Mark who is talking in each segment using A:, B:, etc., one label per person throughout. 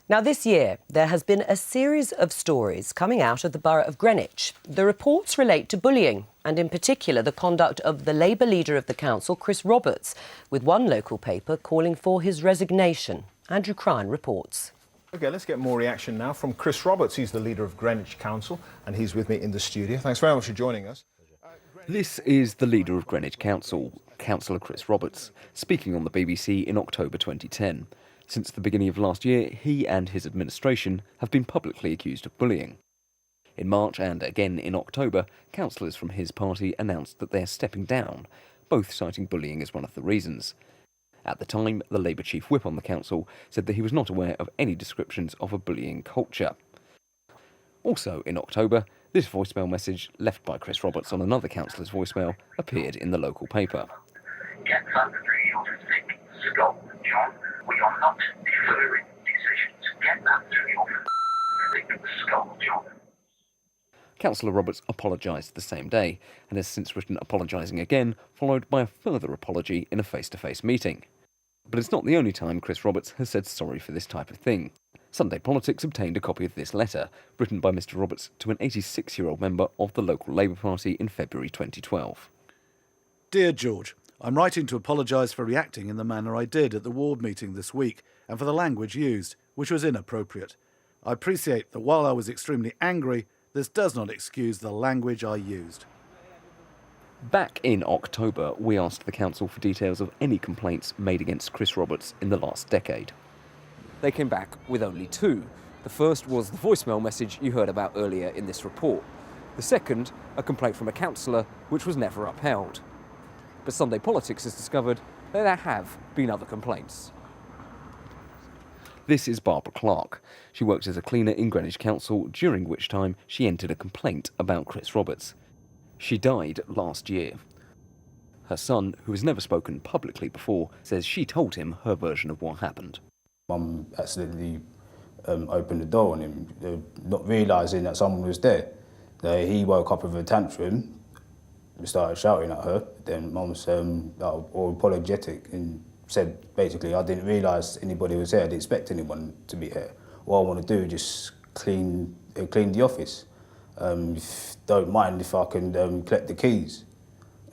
A: Now, this year, there has been a series of stories coming out of the borough of Greenwich. The reports relate to bullying and, in particular, the conduct of the Labour leader of the council, Chris Roberts, with one local paper calling for his resignation. Andrew Cryan reports.
B: OK, let's get more reaction now from Chris Roberts. He's the leader of Greenwich Council and he's with me in the studio. Thanks very much for joining us.
C: This is the leader of Greenwich Council, Councillor Chris Roberts, speaking on the BBC in October 2010. Since the beginning of last year, he and his administration have been publicly accused of bullying. In March and again in October, councillors from his party announced that they are stepping down, both citing bullying as one of the reasons. At the time, the Labour chief whip on the council said that he was not aware of any descriptions of a bullying culture. Also in October, this voicemail message left by Chris Roberts on another councillor's voicemail appeared in the local paper.
D: Get under your thick skull, John. We are not deferring decisions. Get that through your thick skull, John.
C: Councillor Roberts apologised the same day and has since written apologising again, followed by a further apology in a face-to-face meeting. But it's not the only time Chris Roberts has said sorry for this type of thing. Sunday Politics obtained a copy of this letter, written by Mr Roberts to an 86-year-old member of the local Labour Party in February 2012.
E: Dear George, I'm writing to apologise for reacting in the manner I did at the ward meeting this week and for the language used, which was inappropriate. I appreciate that while I was extremely angry, this does not excuse the language I used.
C: Back in October, we asked the council for details of any complaints made against Chris Roberts in the last decade. They came back with only two. The first was the voicemail message you heard about earlier in this report. The second, a complaint from a councillor, which was never upheld. But Sunday Politics has discovered that there have been other complaints. This is Barbara Clark. She worked as a cleaner in Greenwich Council, during which time she entered a complaint about Chris Roberts. She died last year. Her son, who has never spoken publicly before, says she told him her version of what happened.
F: Mum accidentally opened the door on him, not realising that someone was there. He woke up with a tantrum, started shouting at her. Then Mum was all apologetic and said, basically, I didn't realise anybody was here. I didn't expect anyone to be here. What I want to do is just clean the office. Don't mind if I can collect the keys,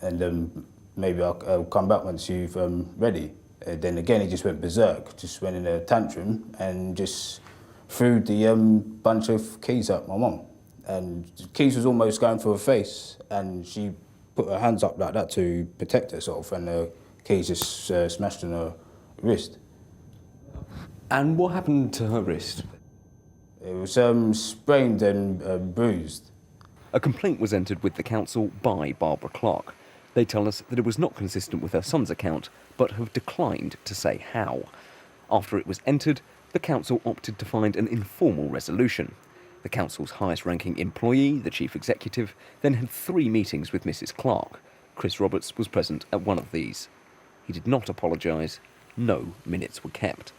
F: and maybe I'll come back once you've ready. Then again, he just went berserk, just went in a tantrum and just threw the bunch of keys at my mum. And the keys was almost going for her face, and she put her hands up like that to protect herself, and the keys just smashed on her wrist.
C: And what happened to her wrist?
F: It was sprained and bruised.
C: A complaint was entered with the council by Barbara Clark. They tell us that it was not consistent with her son's account, but have declined to say how. After it was entered, the council opted to find an informal resolution. The council's highest-ranking employee, the chief executive, then had 3 meetings with Mrs Clark. Chris Roberts was present at one of these. He did not apologise. No minutes were kept.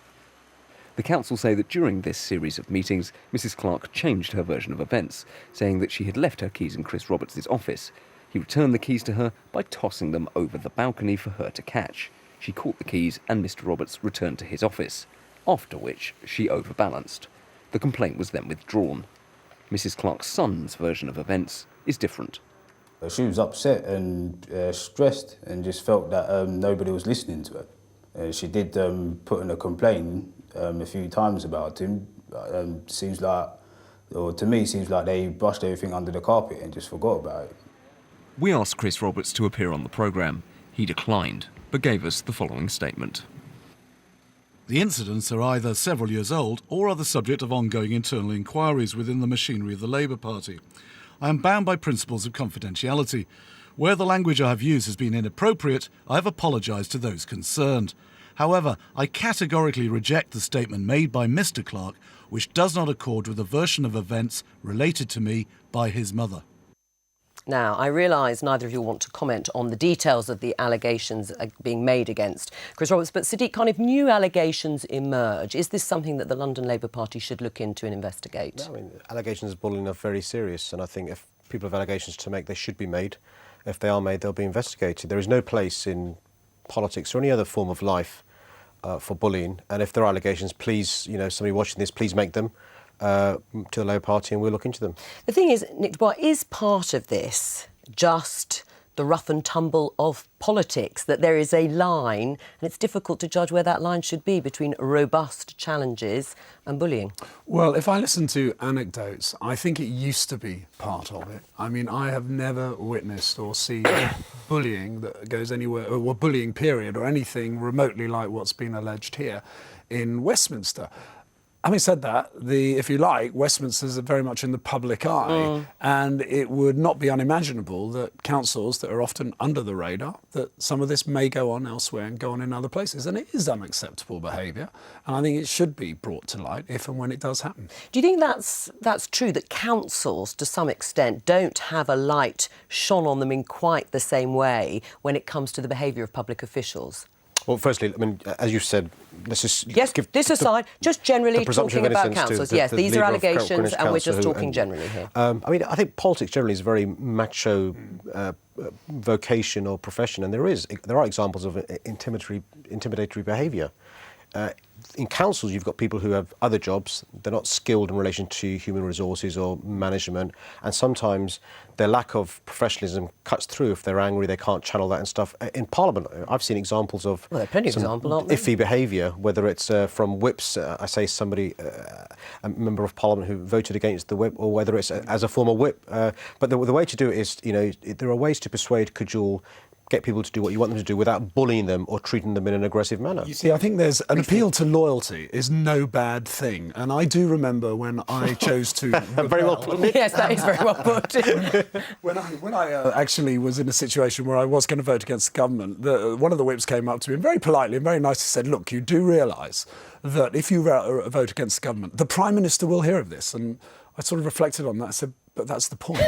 C: The council say that during this series of meetings, Mrs Clark changed her version of events, saying that she had left her keys in Chris Roberts' office. He returned the keys to her by tossing them over the balcony for her to catch. She caught the keys and Mr Roberts returned to his office, after which she overbalanced. The complaint was then withdrawn. Mrs Clark's son's version of events is different.
F: She was upset and stressed and just felt that nobody was listening to her. She did put in a complaint a few times about him. Seems like, or to me, seems like they brushed everything under the carpet and just forgot about it.
C: We asked Chris Roberts to appear on the programme. He declined, but gave us the following statement.
E: The incidents are either several years old or are the subject of ongoing internal inquiries within the machinery of the Labour Party. I am bound by principles of confidentiality. Where the language I have used has been inappropriate, I have apologised to those concerned. However, I categorically reject the statement made by Mr Clark, which does not accord with the version of events related to me by his mother.
A: Now, I realise neither of you want to comment on the details of the allegations being made against Chris Roberts, but Sadiq, if new allegations emerge, is this something that the London Labour Party should look into and investigate?
B: No, I mean, allegations of bullying are very serious, and I think if people have allegations to make, they should be made. If they are made, they'll be investigated. There is no place in politics or any other form of life
G: for bullying. And if there are allegations, please, somebody watching this, please make them to the Labour Party and we'll look into them.
A: The thing is, Nick, is part of this just the rough and tumble of politics, that there is a line, and it's difficult to judge where that line should be between robust challenges and bullying?
H: Well, if I listen to anecdotes, I think it used to be part of it. I mean, I have never witnessed or seen bullying that goes anywhere, or bullying period, or anything remotely like what's been alleged here in Westminster. Having said that, if you like, Westminster's are very much in the public eye, and it would not be unimaginable that councils that are often under the radar, that some of this may go on elsewhere and go on in other places, and it is unacceptable behaviour, and I think it should be brought to light if and when it does happen.
A: Do you think that's true, that councils, to some extent, don't have a light shone on them in quite the same way when it comes to the behaviour of public officials?
G: Well, firstly, I mean, as you said, let's just
A: give this aside, just generally talking about councils. Yes, these are allegations,
G: Greenwich
A: and we're just
G: Council
A: talking generally here.
G: I mean, I think politics generally is a very macho vocation or profession, and there are examples of intimidatory behaviour. In councils, you've got people who have other jobs. They're not skilled in relation to human resources or management, and sometimes their lack of professionalism cuts through. If they're angry, they can't channel that and stuff. In Parliament, I've seen examples of
A: there are plenty of examples, aren't there?
G: Iffy behaviour, whether it's from whips, I say somebody, a member of Parliament who voted against the whip, or whether it's as a former whip. But the way to do it is, there are ways to persuade, cajole, get people to do what you want them to do without bullying them or treating them in an aggressive manner.
H: You see, I think there's an appeal to loyalty is no bad thing. And I do remember when I chose to...
G: Very well put.
A: Yes, that is very well put.
H: when I actually was in a situation where I was going to vote against the government, one of the whips came up to me and very politely and very nicely said, look, you do realise that if you vote against the government, the Prime Minister will hear of this. And I sort of reflected on that. I said, but that's the point.